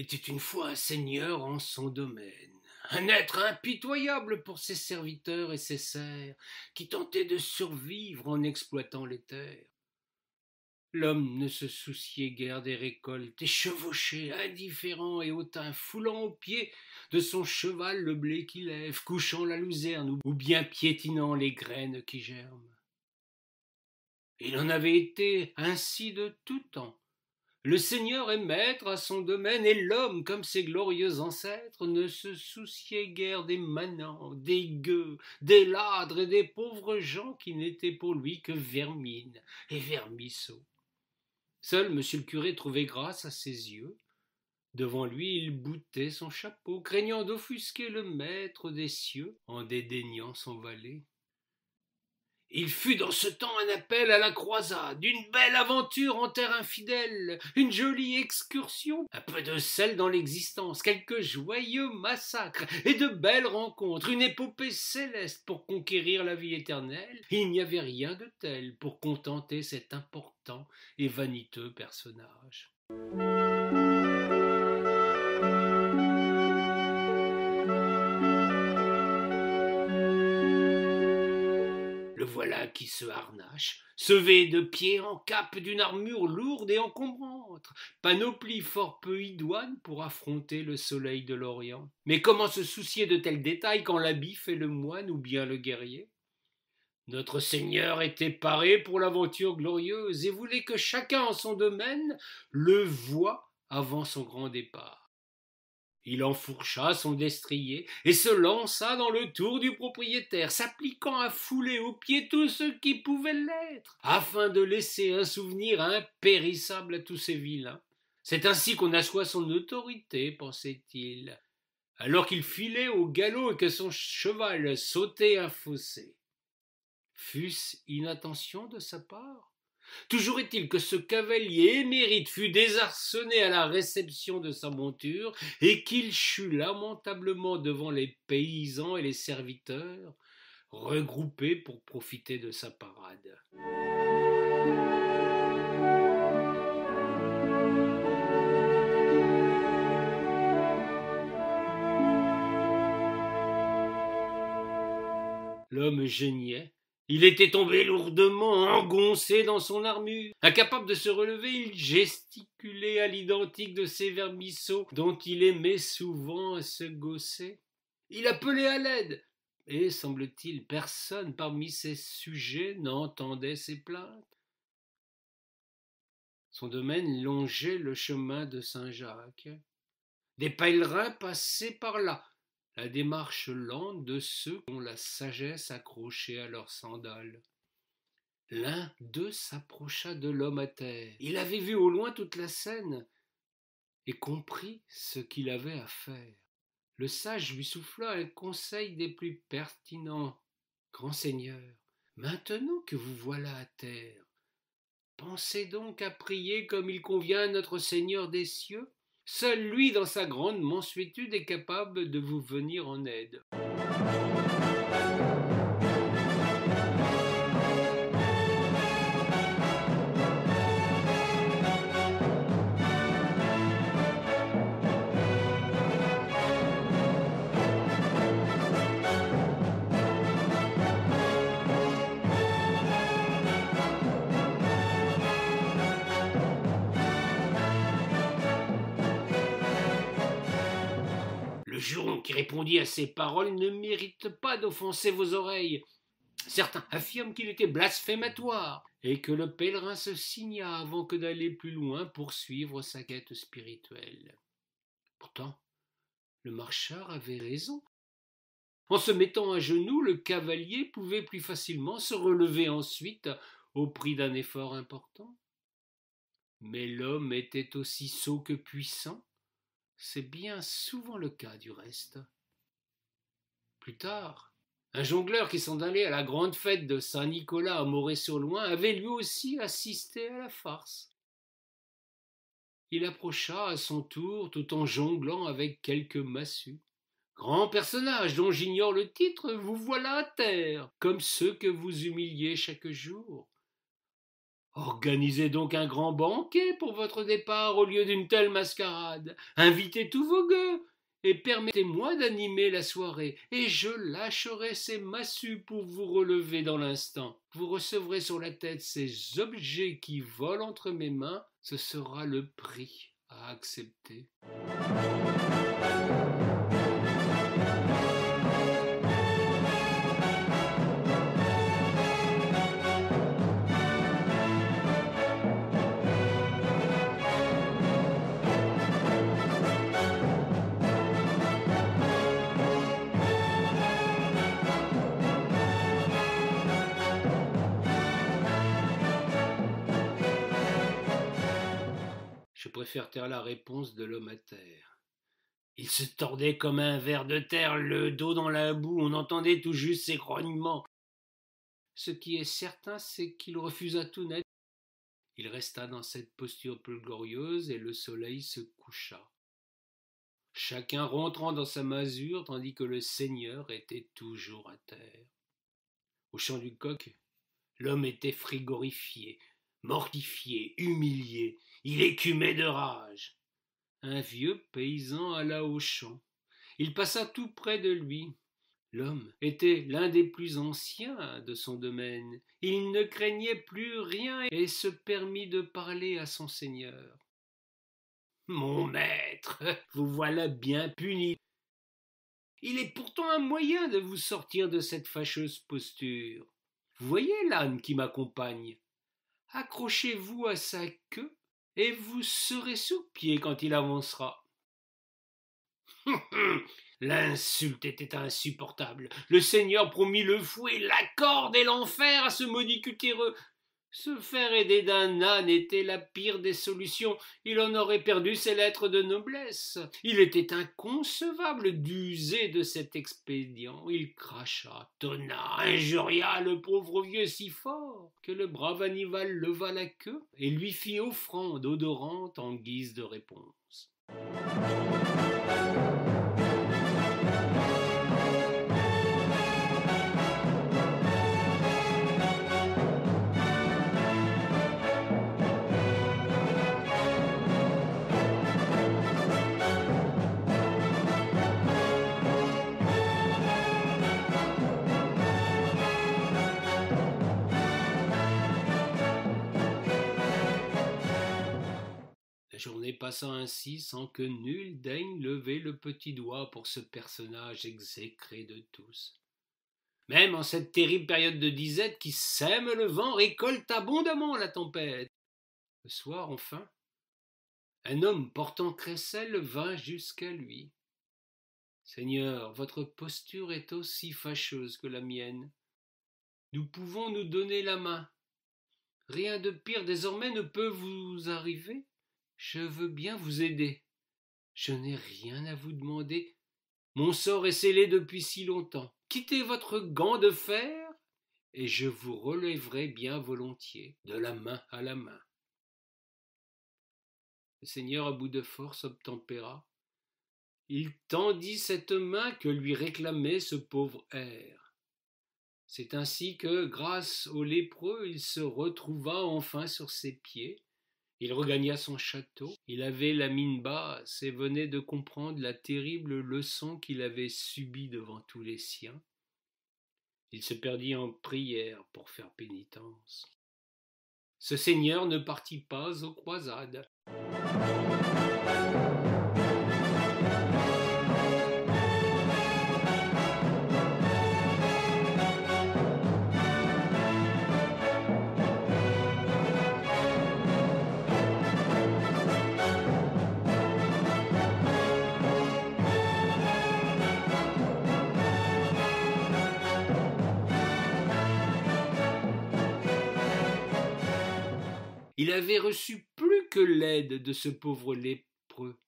était une fois un seigneur en son domaine, un être impitoyable pour ses serviteurs et ses serfs, qui tentait de survivre en exploitant les terres. L'homme ne se souciait guère des récoltes, et chevauchait, indifférent et hautain, foulant aux pieds de son cheval le blé qui lève, couchant la luzerne, ou bien piétinant les graines qui germent. Il en avait été ainsi de tout temps. Le seigneur est maître à son domaine, et l'homme, comme ses glorieux ancêtres, ne se souciait guère des manants, des gueux, des ladres et des pauvres gens qui n'étaient pour lui que vermine et vermisseaux. Seul monsieur le curé trouvait grâce à ses yeux. Devant lui, il boutait son chapeau, craignant d'offusquer le maître des cieux en dédaignant son valet. Il fut dans ce temps un appel à la croisade, une belle aventure en terre infidèle, une jolie excursion, un peu de sel dans l'existence, quelques joyeux massacres et de belles rencontres, une épopée céleste pour conquérir la vie éternelle. Il n'y avait rien de tel pour contenter cet important et vaniteux personnage. Le voilà qui se harnache, se vêt de pied en cap d'une armure lourde et encombrante, panoplie fort peu idoine pour affronter le soleil de l'Orient. Mais comment se soucier de tels détails quand l'habit fait le moine ou bien le guerrier? Notre Seigneur était paré pour l'aventure glorieuse et voulait que chacun en son domaine le voie avant son grand départ. Il enfourcha son destrier et se lança dans le tour du propriétaire, s'appliquant à fouler aux pieds tout ce qui pouvait l'être, afin de laisser un souvenir impérissable à tous ces vilains. C'est ainsi qu'on assoit son autorité, pensait-il, alors qu'il filait au galop et que son cheval sautait un fossé. Fût-ce inattention de sa part? Toujours est-il que ce cavalier émérite fut désarçonné à la réception de sa monture et qu'il chut lamentablement devant les paysans et les serviteurs, regroupés pour profiter de sa parade. L'homme geignait. Il était tombé lourdement, engoncé dans son armure. Incapable de se relever, il gesticulait à l'identique de ces vermisseaux dont il aimait souvent à se gausser. Il appelait à l'aide, et, semble-t-il, personne parmi ses sujets n'entendait ses plaintes. Son domaine longeait le chemin de Saint-Jacques. Des pèlerins passaient par là, la démarche lente de ceux qui ont la sagesse accrochée à leurs sandales. L'un d'eux s'approcha de l'homme à terre. Il avait vu au loin toute la scène et comprit ce qu'il avait à faire. Le sage lui souffla un conseil des plus pertinents. « Grand Seigneur, maintenant que vous voilà à terre, pensez donc à prier comme il convient à notre Seigneur des cieux. Seul lui, dans sa grande mansuétude, est capable de vous venir en aide. » Le juron qui répondit à ces paroles ne mérite pas d'offenser vos oreilles. Certains affirment qu'il était blasphématoire et que le pèlerin se signa avant que d'aller plus loin poursuivre sa quête spirituelle. Pourtant, le marcheur avait raison. En se mettant à genoux, le cavalier pouvait plus facilement se relever ensuite au prix d'un effort important. Mais l'homme était aussi sot que puissant. C'est bien souvent le cas du reste. Plus tard, un jongleur qui s'en allait à la grande fête de Saint-Nicolas à Moret-sur-Loing avait lui aussi assisté à la farce. Il approcha à son tour tout en jonglant avec quelques massues. « Grand personnage dont j'ignore le titre, vous voilà à terre, comme ceux que vous humiliez chaque jour. » Organisez donc un grand banquet pour votre départ au lieu d'une telle mascarade. Invitez tous vos gueux et permettez-moi d'animer la soirée, et je lâcherai ces massues pour vous relever dans l'instant. Vous recevrez sur la tête ces objets qui volent entre mes mains, ce sera le prix à accepter. Je préfère taire la réponse de l'homme à terre. Il se tordait comme un ver de terre, le dos dans la boue, on entendait tout juste ses grognements. Ce qui est certain, c'est qu'il refusa tout net. Il resta dans cette posture peu glorieuse et le soleil se coucha. Chacun rentrant dans sa masure, tandis que le seigneur était toujours à terre. Au chant du coq, l'homme était frigorifié, mortifié, humilié, il écumait de rage. Un vieux paysan alla au champ. Il passa tout près de lui. L'homme était l'un des plus anciens de son domaine. Il ne craignait plus rien et se permit de parler à son seigneur. « Mon maître, vous voilà bien puni. Il est pourtant un moyen de vous sortir de cette fâcheuse posture. Vous voyez l'âne qui m'accompagne. Accrochez-vous à sa queue et vous serez sous pied quand il avancera. » L'insulte était insupportable. Le seigneur promit le fouet, la corde et l'enfer à ce maudit cutéreux. Se faire aider d'un âne était la pire des solutions. Il en aurait perdu ses lettres de noblesse. Il était inconcevable d'user de cet expédient. Il cracha, tonna, injuria le pauvre vieux si fort que le brave Annibal leva la queue et lui fit offrande odorante en guise de réponse. La journée passa ainsi sans que nul daigne lever le petit doigt pour ce personnage exécré de tous. Même en cette terrible période de disette qui sème le vent récolte abondamment la tempête. Le soir, enfin, un homme portant crécelle vint jusqu'à lui. « Seigneur, votre posture est aussi fâcheuse que la mienne. Nous pouvons nous donner la main. Rien de pire désormais ne peut vous arriver. Je veux bien vous aider. Je n'ai rien à vous demander. Mon sort est scellé depuis si longtemps. Quittez votre gant de fer et je vous relèverai bien volontiers, de la main à la main. » Le seigneur, à bout de force, obtempéra. Il tendit cette main que lui réclamait ce pauvre hère. C'est ainsi que, grâce au lépreux, il se retrouva enfin sur ses pieds. Il regagna son château, il avait la mine basse et venait de comprendre la terrible leçon qu'il avait subie devant tous les siens. Il se perdit en prières pour faire pénitence. Ce seigneur ne partit pas aux croisades. Il avait reçu plus que l'aide de ce pauvre lépreux.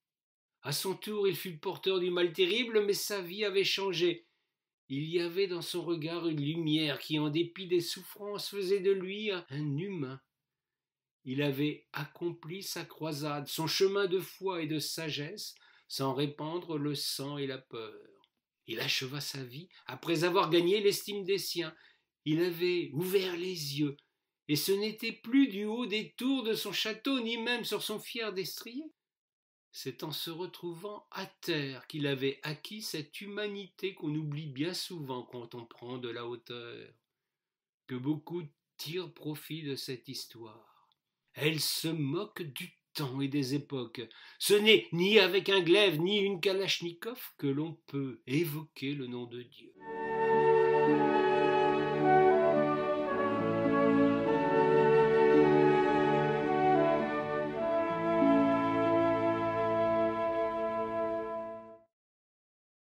À son tour, il fut porteur du mal terrible, mais sa vie avait changé. Il y avait dans son regard une lumière qui, en dépit des souffrances, faisait de lui un humain. Il avait accompli sa croisade, son chemin de foi et de sagesse, sans répandre le sang et la peur. Il acheva sa vie après avoir gagné l'estime des siens. Il avait ouvert les yeux et ce n'était plus du haut des tours de son château, ni même sur son fier destrier. C'est en se retrouvant à terre qu'il avait acquis cette humanité qu'on oublie bien souvent quand on prend de la hauteur, que beaucoup tirent profit de cette histoire. Elle se moque du temps et des époques. Ce n'est ni avec un glaive ni une kalachnikov que l'on peut évoquer le nom de Dieu.